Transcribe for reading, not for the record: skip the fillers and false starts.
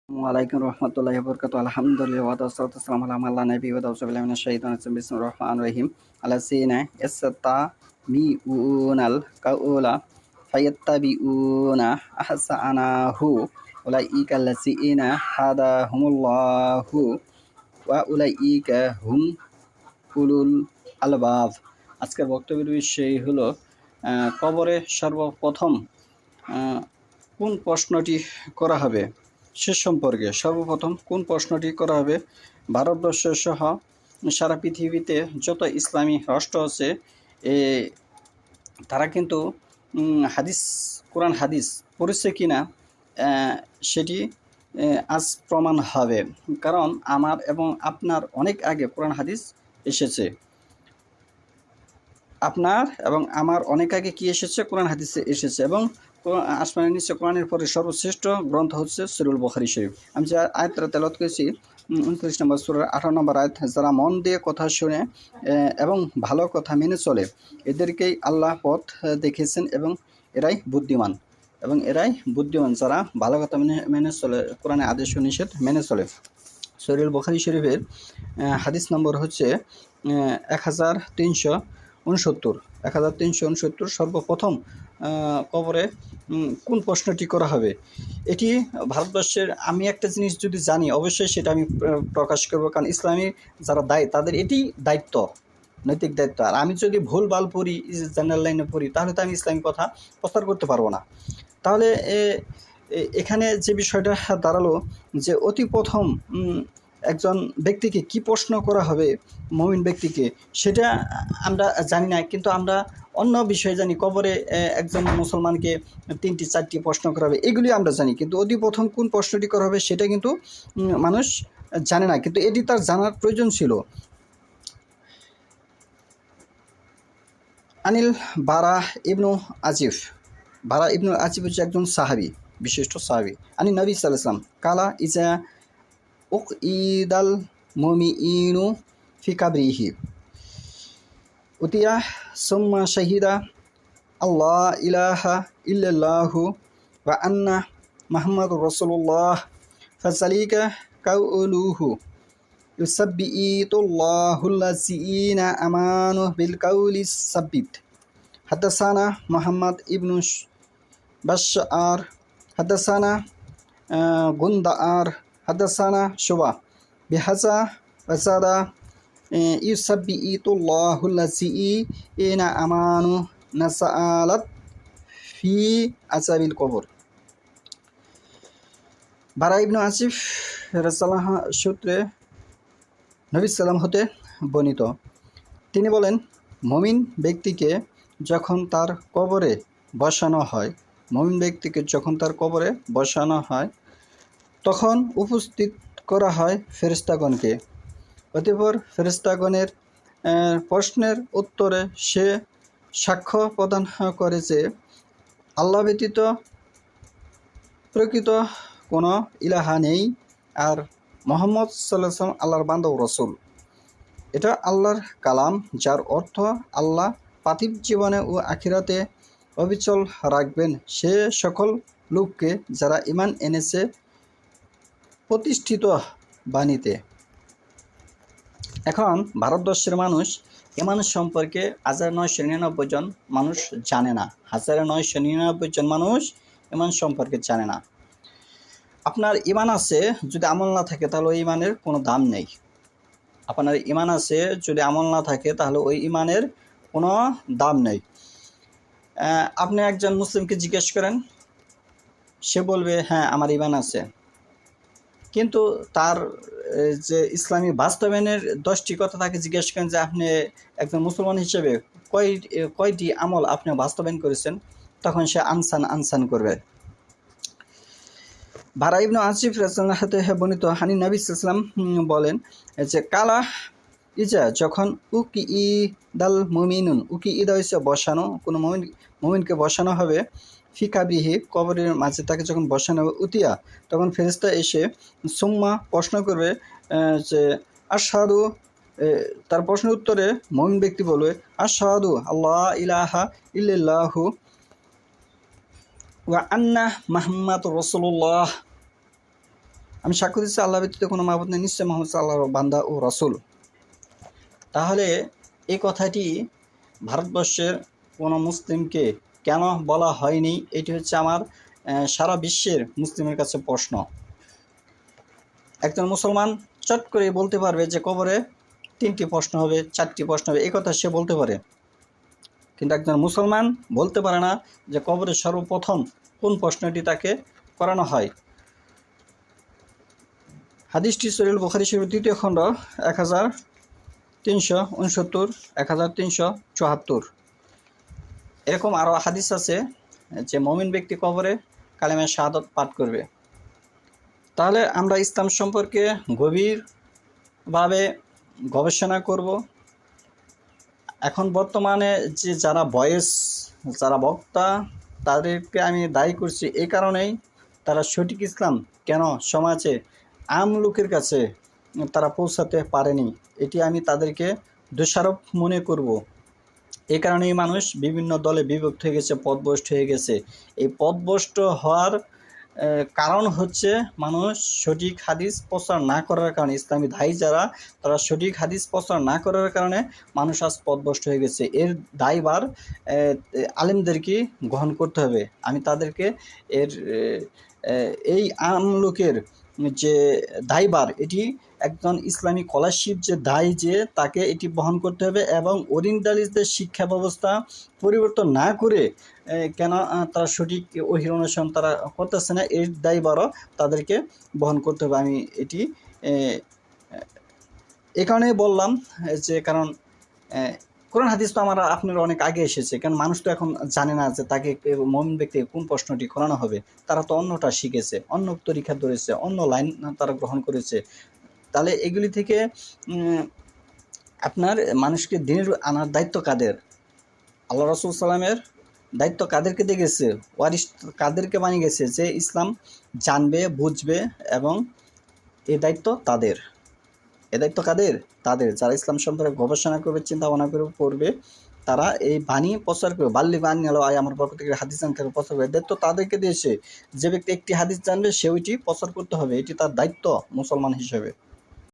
ওয়ালাইকুম রহমতুল্লাহি ওয়া বারাকাতুহু। আলহামদুলিল্লাহ ওয়া তাসসালাতু ওয়াসসালামু আলা মান লা নাবিয়্যা বা'দাহু। আউযু বিল্লাহি মিনাশ শাইতানির রাজিম। বিসমিল্লাহির রহমানির রহিম। আল্লাযীনা ইয়াস্তামিউনাল কাওলা ফায়াত্তাবিউনা আহসানাহু উলাইকা আল্লাযীনা হাদাহুমুল্লাহু ওয়া উলাইকা হুম উলুল আলবাব। আজকের বক্তব্যের বিষয় হলো কবরে সর্বপ্রথম কোন প্রশ্নটি করা হবে সে সম্পর্কে। সর্বপ্রথম কোন প্রশ্নটি করা হবে? ভারতবর্ষ সহ সারা পৃথিবীতে যত ইসলামী রাষ্ট্র আছে তারা কিন্তু কোরআন হাদিস পড়েছে কিনা সেটি আজ প্রমাণ হবে। কারণ আমার এবং আপনার অনেক আগে কোরআন হাদিস এসেছে। আপনার এবং আমার অনেক আগে কি এসেছে? কোরআন হাদিসে এসেছে। এবং আসমানের নিচে কোরআনের পরে সর্বশ্রেষ্ঠ গ্রন্থ হচ্ছে সহিহুল বুখারী শরীফ। আমি যে আয়াতটা তেলাওয়াত করেছি 29 নম্বর সূরার 18 নম্বর আয়াত, যারা মন দিয়ে কথা শুনে এবং ভালো কথা মেনে চলে এদেরকেই আল্লাহ পথ দেখিয়েছেন এবং এরাই বুদ্ধিমান। যারা ভালো কথা মেনে চলে, কোরআনের আদেশ ও নিষেধ মেনে চলে। সহিহুল বুখারী শরীফের হাদিস নম্বর হচ্ছে 1369। সর্বপ্রথম কবরে কোন প্রশ্নটি করা হবে এটি ভারতবর্ষের, আমি একটা জিনিস যদি জানি অবশ্যই সেটা আমি প্রকাশ করব, কারণ ইসলামী যারা দায়ী তাদের এটি দায়িত্ব, নৈতিক দায়িত্ব। আর আমি যদি ভুল ভাল পড়ি, জেনারেল লাইনে পড়ি, তাহলে তো আমি ইসলামী কথা প্রচার করতে পারবো না। তাহলে এখানে যে বিষয়টা দাঁড়ালো যে অতি প্রথম একজন ব্যক্তিকে কি প্রশ্ন করা হবে, মুমিন ব্যক্তিকে, সেটা আমরা জানি না। কিন্তু আমরা অন্য বিষয় জানি, কবরে একজন মুসলমানকে 3টি 4টি প্রশ্ন করা হবে, এগুলি আমরা জানি। কিন্তু অতি প্রথম কোন প্রশ্নটি করা হবে সেটা কিন্তু মানুষ জানে না, কিন্তু এটি তার জানার প্রয়োজন ছিল। আনিল বারা ইবনু আজিফ হচ্ছে একজন সাহাবী, বিশিষ্ট সাহাবী। আনি নবী সাল্লাল্লাহু আলাইহি ওয়াসাল্লাম কালা ইজা উকঈদাল মুমিইনু ফি কাবরিহি উতিয়া সুম্মা শাহিদা আল্লাহ ইলাহা ইল্লাল্লাহু ওয়া আন্না মুহাম্মাদুর রাসূলুল্লাহ ফাযালিকা কাউলুহু ইউসাব্বিতুল্লাহুল্লাযীনা আমানু বিল কাউলিস সাব্বিত। হাদাসানা মুহাম্মদ ইবনু বাশশার হাদাসানা গুন্দার হাদাসানা শুবা বিহাজা ওয়াজাদা ইউসাব্বিতুল্লাহুল্লাযীনা আমানু নাসালাত ফি আযাবিল কবর। বারা ইবনু আসিফ রাদিয়াল্লাহু সূত্রে নবী সাল্লাম হতে বর্ণিত, তিনি বলেন, মুমিন ব্যক্তিকে যখন তার কবরে বসানো হয় তখন উপস্থিত করা হয় ফেরেশতাগণকে। অতঃপর ফেরেশতাগণের প্রশ্নের উত্তরে সে সাক্ষ্য প্রদান করে যে আল্লাহ ব্যতীত প্রকৃত কোনো ইলাহা নেই, আর মুহাম্মদ সাল্লাল্লাহু আলাইহি ওয়াসাল্লাম আল্লাহর বান্দা ও রাসূল। এটা আল্লাহর কালাম, যার অর্থ আল্লাহ পার্থিব জীবনে ও আখিরাতে অবিচল রাখবেন সে সকল লোককে যারা ঈমান এনেছে প্রতিষ্ঠিত বাণীতে। এখন ভারতবর্ষের মানুষ ঈমান সম্পর্কে 1999 জন মানুষ জানে না। 1999 জন মানুষ ঈমান সম্পর্কে জানে না। আপনার ঈমান আছে, যদি আমল না থাকে তাহলে ওই ঈমানের কোনো দাম নেই। আপনার ঈমান আছে, যদি আমল না থাকে তাহলে ওই ঈমানের কোনো দাম নেই। আপনি একজন মুসলিমকে জিজ্ঞেস করেন, সে বলবে হ্যাঁ আমার ঈমান আছে, কিন্তু তার যে ইসলামী বাস্তবায়নের 10টি কথা তাকে জিজ্ঞেস করেন যে আপনি একজন মুসলমান হিসেবে কয়টি আমল আপনি বাস্তবায়ন করেছেন, তখন সে আনসান করবে। বারা ইবনু আসিফ রাদিয়াল্লাহু আনহু বর্ণিত, হানি নবী সাল্লাল্লাহু আলাইহি ওয়াসাল্লাম বলেন যে কালা ইজা যখন উকিদাল মুমিনুন, উকিদা হচ্ছে বসানো, কোনো মুমিনকে বসানো হবে, ফি কাবরিহি কবরের মাঝে তাকে যখন বসানো হবে, উতিয়া তখন ফেরেশতা এসে সুম্মা প্রশ্ন করবে যে আশহাদু, তার প্রশ্নের উত্তরে মুমিন ব্যক্তি বলবে আশহাদু আল্লাহ ইলাহা ইল্লাল্লাহু ওয়া আন্না মুহাম্মাদুর রাসূলুল্লাহ, আমি সাক্ষ্য দিচ্ছি আল্লাহ ব্যতীত কোনো মাবুদ নেই, নিশ্চয় মোহাম্মদ আল্লাহর বান্দা ও রাসূল। তাহলে এই কথাটি ভারতবর্ষের কোনো মুসলিমকে কেন বলা হয়নি, এটি হচ্ছে আমার সারা বিশ্বের মুসলিমের কাছে প্রশ্ন। একজন মুসলমান চট করে বলতে পারবে যে কবরে 3টি প্রশ্ন হবে, 4টি প্রশ্ন হবে, এই কথা সে বলতে পারে, কিন্তু একজন মুসলমান বলতে পারে না যে কবরে সর্বপ্রথম কোন প্রশ্নটি তাকে করানো হয়। হাদিসটি সহিহ বুখারী শরীফ 3য় খণ্ড 1369, 1374। এরকম আরও হাদিস আছে যে মুমিন ব্যক্তি কবরে কালেমা শাহাদাত পাঠ করবে। তাহলে আমরা ইসলাম সম্পর্কে গভীরভাবে গবেষণা করব। এখন বর্তমানে যে যারা যারা বক্তা, তাদেরকে আমি দায়ী করছি এই কারণেই, তারা সঠিক ইসলাম কেন সমাজে আম লোকের কাছে তারা পৌঁছাতে পারেনি, এটি আমি তাদেরকে দোষারোপ মনে করব। এই কারণেই মানুষ বিভিন্ন দলে বিভক্ত হয়ে গেছে, পথভ্রষ্ট হয়ে গেছে। এই পথভ্রষ্ট হওয়ার কারণ হচ্ছে মানুষ সঠিক হাদিস প্রচার না করার কারণে, ইসলামী দায়ী যারা, তারা সঠিক হাদিস প্রচার না করার কারণে মানুষ আজ পথভ্রষ্ট হয়ে গেছে। এর দায়ভার আলেমদেরকে গ্রহণ করতে হবে। আমি তাদেরকে এই আম লোকের যে দায়ভার, এটি একজন ইসলামী স্কলারশিপ যে দায়ী, যে তাকে এটি বহন করতে হবে। এবং ওরিয়েন্টালিস্টদের শিক্ষা ব্যবস্থা পরিবর্তন না করে কেন তারা সঠিক ওহীর অনুসরণ তারা করতেছে না, এর দায়ভারও তাদেরকে বহন করতে হবে। আমি এটি এই কারণেই বললাম যে কারণ কোরআন হাদিস তো আপনার অনেক আগে এসেছে, কারণ মানুষ তো এখন জানে না যে তাকে মুমিন ব্যক্তি কোন প্রশ্নটি করানো হবে। তারা তো অন্যটা শিখেছে, অন্য তরিকা ধরেছে, অন্য লাইন তারা গ্রহণ করেছে। তাহলে এগুলি থেকে আপনার মানুষকে দিনের আনার দায়িত্ব কাদের? আল্লাহ রাসূল সাল্লামের দায়িত্ব কাদেরকে দিয়ে গেছে? ওয়ারিস কাদেরকে বানিয়ে গেছে যে ইসলাম জানবে, বুঝবে, এবং এই দায়িত্ব তাদের। এ দায়িত্ব কাদের? তাদের, যারা ইসলাম সম্পর্কে গবেষণা করবে, চিন্তা ভাবনা করবে, তারা এই বাণী প্রচার করবে। বাল্লি বাণী হলো আয় আমার পক্ষ থেকে হাদিস জানতে প্রচার করবে, দায়িত্ব তাদেরকে দিয়েছে। যে ব্যক্তি একটি হাদিস জানবে সে ওইটি প্রচার করতে হবে, এটি তার দায়িত্ব মুসলমান হিসেবে।